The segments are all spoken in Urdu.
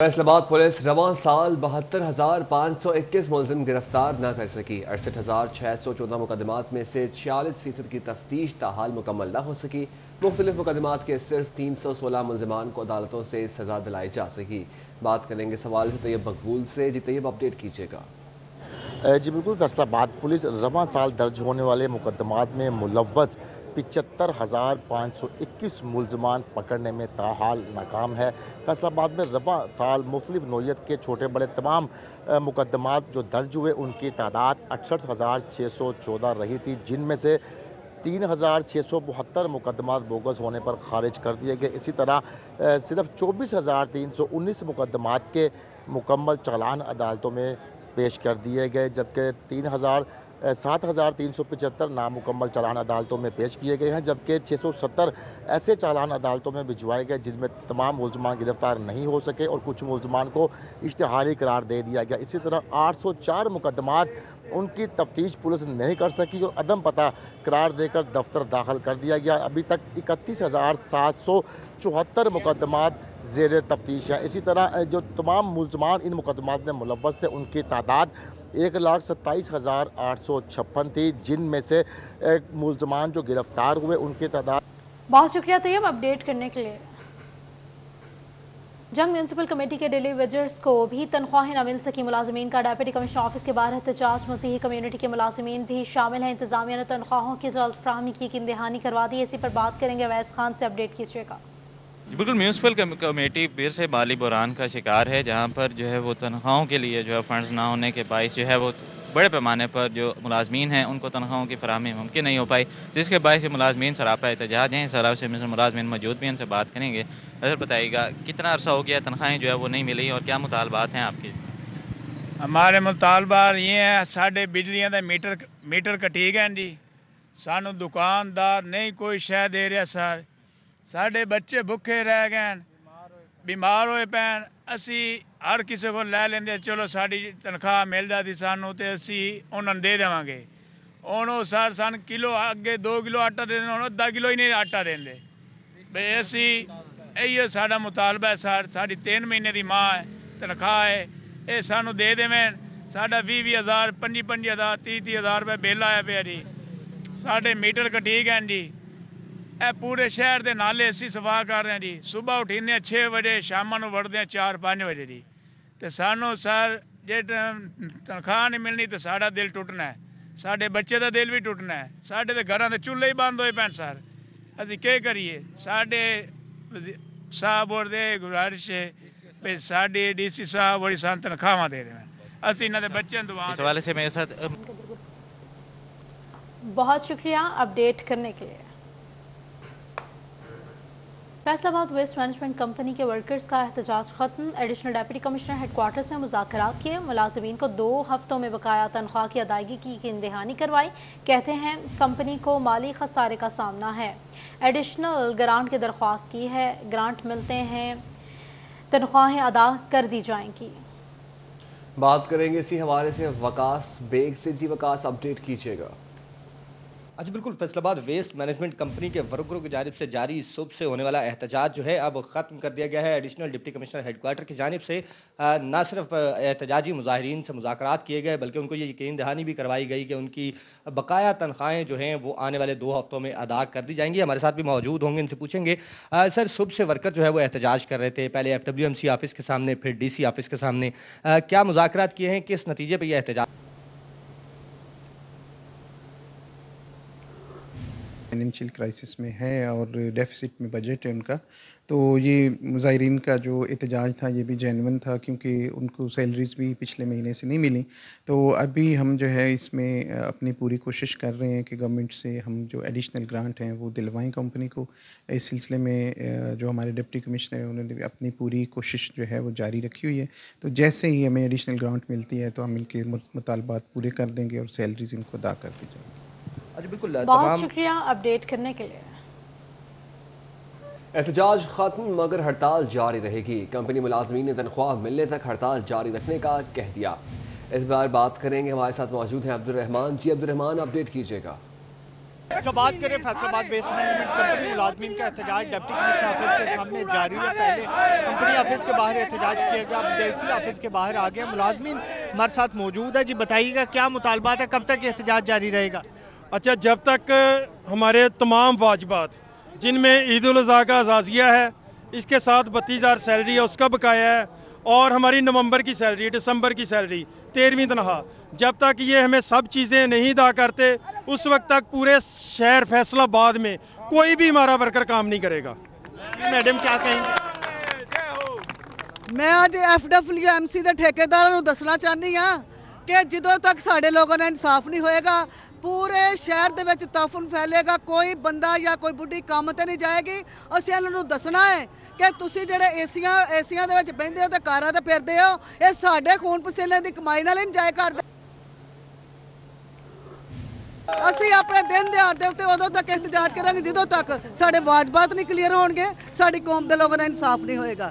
فیصل آباد پولیس رواں سال 72,521 ملزم گرفتار نہ کر سکی۔ 68,614 مقدمات میں سے 46% کی تفتیش تاحال مکمل نہ ہو سکی۔ مختلف مقدمات کے صرف 316 ملزمان کو عدالتوں سے سزا دلائی جا سکی۔ بات کریں گے سوال سے طیب مقبول سے۔ جی طیب، اپڈیٹ کیجیے گا۔ جی بالکل، فیصل آباد پولیس رواں سال درج ہونے والے مقدمات میں ملوث 75,521 ملزمان پکڑنے میں تاحال ناکام ہے۔ فیصل آباد میں رواں سال مختلف نوعیت کے چھوٹے بڑے تمام مقدمات جو درج ہوئے ان کی تعداد 68,614 رہی تھی، جن میں سے 3,672 مقدمات بوگس ہونے پر خارج کر دیے گئے۔ اسی طرح صرف 24,319 مقدمات کے مکمل چالان عدالتوں میں پیش کر دیے گئے، جبکہ 7,375 نامکمل چالان عدالتوں میں پیش کیے گئے ہیں، جبکہ 670 ایسے چالان عدالتوں میں بھجوائے گئے جن میں تمام ملزمان گرفتار نہیں ہو سکے اور کچھ ملزمان کو اشتہاری قرار دے دیا گیا۔ اسی طرح 804 مقدمات ان کی تفتیش پولیس نہیں کر سکی اور عدم پتہ قرار دے کر دفتر داخل کر دیا گیا۔ ابھی تک 31,774 مقدمات زیر تفتیش ہیں۔ اسی طرح جو تمام ملزمان ان مقدمات میں ملوث تھے ان کی تعداد 1,27,856 تھی، جن میں سے ملزمان جو گرفتار ہوئے ان کی تعداد۔ بہت شکریہ طیب اپڈیٹ کرنے کے لیے۔ جنگ میونسپل کمیٹی کے ڈیلی ویجرز کو بھی تنخواہیں نہ مل سکی۔ ملازمین کا ڈپٹی کمشنر آفس کے باہر احتجاج۔ مسیحی کمیونٹی کے ملازمین بھی شامل ہیں۔ انتظامیہ نے تنخواہوں کی جلد فراہمی کی یقین دہانی کروا دی۔ اسی پر بات کریں گے اویس خان سے، اپڈیٹ کیجیے گا۔ بالکل، میونسپل کمیٹی پھر سے مالی بحران کا شکار ہے، جہاں پر جو ہے وہ تنخواہوں کے لیے جو ہے فنڈز نہ ہونے کے باعث جو ہے وہ بڑے پیمانے پر جو ملازمین ہیں ان کو تنخواہوں کی فراہمی ممکن نہیں ہو پائی، جس کے باعث ملازمین سراپا احتجاج ہیں۔ اس علاوہ سے ملازمین موجود بھی ہیں، ان سے بات کریں گے۔ اگر بتائیے گا کتنا عرصہ ہو گیا تنخواہیں جو ہے وہ نہیں ملی اور کیا مطالبات ہیں آپ کے؟ ہمارے مطالبات یہ ہیں، ساڈے بجلیاں دے میٹر کٹی گئے جی، سانو دکاندار نہیں کوئی شے دے رہا سر، ساڈے بچے بھوکے رہ گئے، بیمار ہوئے پین، اسی ہر کسی کو لے لیندے، چلو ساڈی تنخواہ مل جاتی سانو تے اسی انہوں نے دے دیواں گے۔ ہن سر سان کلو اگے 2 کلو آٹا دے دیں، آدھا کلو ہی نہیں آٹا دیں بھئی۔ اسی ایو ساڈا مطالبہ ہے سر، ساڈی 3 مہینے دی ماں ہے تنخواہ ہے، اے سانو دے دیویں۔ ساڈا 20,000 25,000 30,000 روپے بل آیا پیا جی، ساڈے میٹر کٹی گئے جی۔ اے پورے شہر دے نالے اسی صفا کر رہے ہیں جی، صبح اٹھینے 6 بجے، شاماں نوں وڑدے 4-5 بجے جی، تے سانو سر جے تنخواہ نہیں ملنی تے ساڈا دل ٹوٹنا ہے، ساڈے بچے دا دل بھی ٹوٹنا ہے، ساڈے تے گھراں دے چولہے ہی بند ہوئے پین سر، اسی کیا کریے؟ ساڈے صاحب اور دے گزارش ہے کہ ساڈی ڈی سی صاحب اور سان تنخواہ دے دیں، اسی انہاں دے بچے دعا۔ اس حوالے سے میرے ساتھ بہت شکریہ اپڈیٹ کرنے کے لیے۔ Faisalabad waste management company کے ورکرز کا احتجاج ختم۔ Additional deputy commissioner headquarters نے مذاکرات کیے، ملازمین کو 2 ہفتوں میں بقایا تنخواہ کی ادائیگی کی یقین دہانی کروائی۔ کہتے ہیں کمپنی کو مالی خسارے کا سامنا ہے، ایڈیشنل گرانٹ کی درخواست کی ہے، گرانٹ ملتے ہیں تنخواہیں ادا کر دی جائیں گی۔ بات کریں گے اسی حوالے سے وقاص بیگ سے۔ جی وقاص، اپڈیٹ کیجیے گا۔ جی بالکل، فیصل آباد ویسٹ مینجمنٹ کمپنی کے ورکروں کی جانب سے جاری صبح سے ہونے والا احتجاج جو ہے اب ختم کر دیا گیا ہے۔ Additional deputy commissioner headquarter کی جانب سے نہ صرف احتجاجی مظاہرین سے مذاکرات کیے گئے بلکہ ان کو یہ یقین دہانی بھی کروائی گئی کہ ان کی بقایا تنخواہیں جو ہیں وہ آنے والے 2 ہفتوں میں ادا کر دی جائیں گی۔ ہمارے ساتھ بھی موجود ہوں گے، ان سے پوچھیں گے سر، صبح سے ورکر جو ہے وہ احتجاج کر رہے تھے، پہلے FWMC آفس کے سامنے، پھر DC آفس کے سامنے، کیا مذاکرات کیے ہیں، کس نتیجے پہ یہ احتجاج؟ فائنینشیل کرائسس میں ہے اور ڈیفیسٹ میں بجٹ ہے ان کا، تو یہ مظاہرین کا جو احتجاج تھا یہ بھی جینون تھا کیونکہ ان کو سیلریز بھی پچھلے مہینے سے نہیں ملی۔ تو ابھی ہم جو ہے اس میں اپنی پوری کوشش کر رہے ہیں کہ گورنمنٹ سے ہم جو ایڈیشنل گرانٹ ہیں وہ دلوائیں کمپنی کو۔ اس سلسلے میں جو ہمارے ڈپٹی کمشنر ہیں انہوں نے اپنی پوری کوشش جو ہے وہ جاری رکھی ہوئی ہے، تو جیسے ہی ہمیں ایڈیشنل گرانٹ ملتی ہے تو ہم ان کے مطالبات پورے کر دیں گے اور سیلریز ان کو ادا کر دی جائیں گی۔ بالکل، بہت شکریہ اپڈیٹ کرنے کے لیے۔ احتجاج ختم مگر ہڑتال جاری رہے گی۔ کمپنی ملازمین نے تنخواہ ملنے تک ہڑتال جاری رکھنے کا کہہ دیا۔ اس بار بات کریں گے، ہمارے ساتھ موجود ہیں عبد الرحمان۔ جی عبد الرحمان، اپڈیٹ کیجیے گا۔ جو بات کریں فیصل آباد ویسٹ مینجمنٹ کمپنی ملازمین کا احتجاج ڈپٹی کمشنر آفس کے سامنے جاری ہے. پہلے کمپنی آفس کے باہر احتجاج کیا گیا، اب ڈی سی آفس کے باہر آ گیا. ملازمین ہمارے ساتھ موجود ہے. جی بتائیے گا کیا مطالبات ہے، کب تک احتجاج جاری رہے گا؟ اچھا، جب تک ہمارے تمام واجبات جن میں عید الاضحیٰ کا اعزازیہ ہے، اس کے ساتھ 32,000 سیلری ہے اس کا بقایا ہے، اور ہماری نومبر کی سیلری، دسمبر کی سیلری، 13ویں تنخواہ، جب تک یہ ہمیں سب چیزیں نہیں ادا کرتے اس وقت تک پورے شہر فیصل آباد میں کوئی بھی ہمارا ورکر کام نہیں کرے گا. میڈم کیا کہیں گے؟ میں آج FWMC ਦੇ ਠੇਕੇਦਾਰਾਂ ਨੂੰ ਦੱਸਣਾ ਚਾਹਨੀ ਆ ਕਿ ਜਦੋਂ ਤੱਕ ਸਾਡੇ ਲੋਕਾਂ ਦਾ ਇਨਸਾਫ ਨਹੀਂ ਹੋਏਗਾ ਪੂਰੇ ਸ਼ਹਿਰ ਦੇ ਵਿੱਚ ਤਫਨ ਫੈਲੇਗਾ. ਕੋਈ ਬੰਦਾ ਜਾਂ ਕੋਈ ਬੁੱਢੀ ਕੰਮ ਤੇ ਨਹੀਂ ਜਾਏਗੀ. ਅਸੀਂ ਇਹਨਾਂ ਨੂੰ ਦੱਸਣਾ ਹੈ ਕਿ ਤੁਸੀਂ ਜਿਹੜੇ ਏਸੀਆਂ ਦੇ ਵਿੱਚ ਬਹਿੰਦੇ ਹੋ ਤੇ ਕਾਰਾਂ ਤੇ ਫਿਰਦੇ ਹੋ, ਇਹ ਸਾਡੇ ਖੂਨ ਪਸੀਨੇ ਦੀ ਕਮਾਈ ਨਾਲ ਨਹੀਂ ਜਾਏ ਕਰਦੇ. ਅਸੀਂ ਆਪਣੇ ਦਿਨ ਦਿਹਾੜ ਦੇ ਉੱਤੇ ਉਦੋਂ ਤੱਕ ਇhtਜਾਜ ਕਰਾਂਗੇ ਜਦੋਂ ਤੱਕ ਸਾਡੇ ਵਾਜਬਾਤ ਨਹੀਂ ਕਲੀਅਰ ਹੋਣਗੇ, ਸਾਡੀ ਕੌਮ ਦੇ ਲੋਕਾਂ ਦਾ ਇਨਸਾਫ ਨਹੀਂ ਹੋਏਗਾ.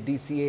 DCA,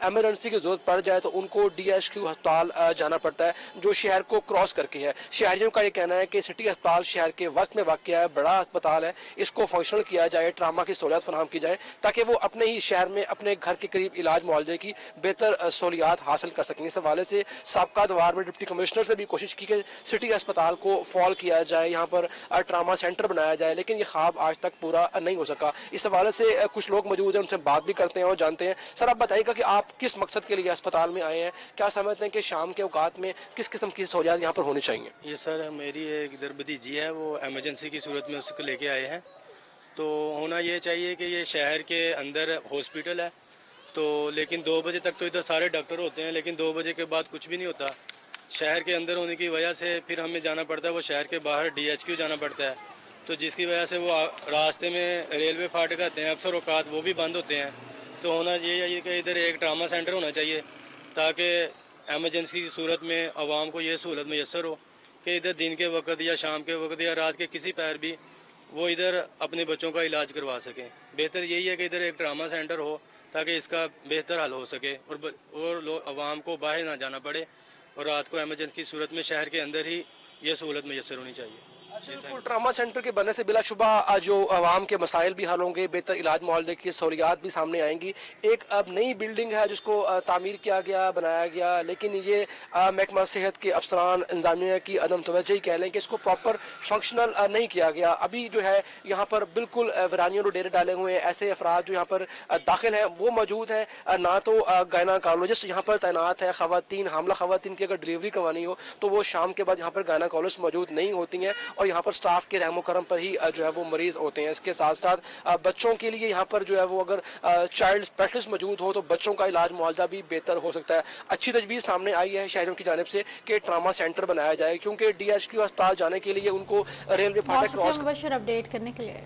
ایمرجنسی کی ضرورت پڑ جائے تو ان کو DHQ ہسپتال جانا پڑتا ہے جو شہر کو کراس کر کے ہے. شہریوں کا یہ کہنا ہے کہ سٹی ہسپتال شہر کے وسط میں واقع ہے, بڑا ہسپتال ہے, اس کو فنکشنل کیا جائے, ٹراما کی سہولیات فراہم کی جائے تاکہ وہ اپنے ہی شہر میں اپنے گھر کے قریب علاج معالجے کی بہتر سہولیات حاصل کر سکیں. اس حوالے سے سابقہ دوار میں ڈپٹی کمشنر سے بھی کوشش کی کہ سٹی ہسپتال کو فال کیا جائے, یہاں پر ٹراما سینٹر بنایا جائے, لیکن یہ خواب آج تک پورا نہیں ہو سکا. اس حوالے سے کچھ لوگ موجود ہیں, ان سے بات بھی کرتے ہیں اور جانتے ہیں. سر آپ بتائیے گا کہ آپ کس مقصد کے لیے اسپتال میں آئے ہیں, کیا سمجھتے ہیں کہ شام کے اوقات میں کس قسم کی سہولیات یہاں پر ہونی چاہیے؟ یہ سر میری ایک ادھر بھتیجی ہے, وہ ایمرجنسی کی صورت میں اس کو لے کے آئے ہیں. تو ہونا یہ چاہیے کہ یہ شہر کے اندر ہاسپٹل ہے تو, لیکن 2 بجے تک تو ادھر سارے ڈاکٹر ہوتے ہیں, لیکن 2 بجے کے بعد کچھ بھی نہیں ہوتا. شہر کے اندر ہونے کی وجہ سے پھر ہمیں جانا پڑتا ہے, وہ شہر کے باہر DHQ جانا پڑتا ہے, تو جس کی وجہ سے وہ راستے میں ریلوے فاٹک آتے ہیں, اکثر اوقات وہ بھی بند ہوتے ہیں. تو ہونا یہ ہے کہ ادھر ایک ٹراما سینٹر ہونا چاہیے تاکہ ایمرجنسی کی صورت میں عوام کو یہ سہولت میسر ہو کہ ادھر دن کے وقت یا شام کے وقت یا رات کے کسی پہر بھی وہ ادھر اپنے بچوں کا علاج کروا سکیں. بہتر یہی ہے کہ ادھر ایک ٹراما سینٹر ہو تاکہ اس کا بہتر حل ہو سکے اور عوام کو باہر نہ جانا پڑے, اور رات کو ایمرجنسی کی صورت میں شہر کے اندر ہی یہ سہولت میسر ہونی چاہیے. بالکل, ٹراما سینٹر کے بننے سے بلا شبہ جو عوام کے مسائل بھی حل ہوں گے, بہتر علاج معالجے کی سہولیات بھی سامنے آئیں گی. ایک اب نئی بلڈنگ ہے جس کو تعمیر کیا گیا, بنایا گیا, لیکن یہ محکمہ صحت کے افسران انتظامیہ کی عدم توجہی کہہ لیں کہ اس کو پراپر فنکشنل نہیں کیا گیا. ابھی جو ہے یہاں پر بالکل ویرانیوں نے ڈیرے ڈالے ہوئے ہیں, ایسے افراد جو یہاں پر داخل ہیں وہ موجود ہیں, نہ تو گائناکالوجسٹ یہاں پر تعینات ہے. خواتین, حاملہ خواتین کی اگر ڈلیوری کروانی ہو تو وہ شام کے بعد یہاں پر گائناکالوجسٹ موجود نہیں ہوتی ہیں, اور یہاں پر سٹاف کے رحم و کرم پر ہی جو ہے وہ مریض ہوتے ہیں. اس کے ساتھ ساتھ بچوں کے لیے یہاں پر جو ہے وہ اگر چائلڈ اسپیشلسٹ موجود ہو تو بچوں کا علاج معالجہ بھی بہتر ہو سکتا ہے. اچھی تجویز سامنے آئی ہے شہریوں کی جانب سے کہ ٹراما سینٹر بنایا جائے, کیونکہ DHQ ہسپتال جانے کے لیے ان کو ریلوے فاٹک کراس اپڈیٹ کرنے کے لیے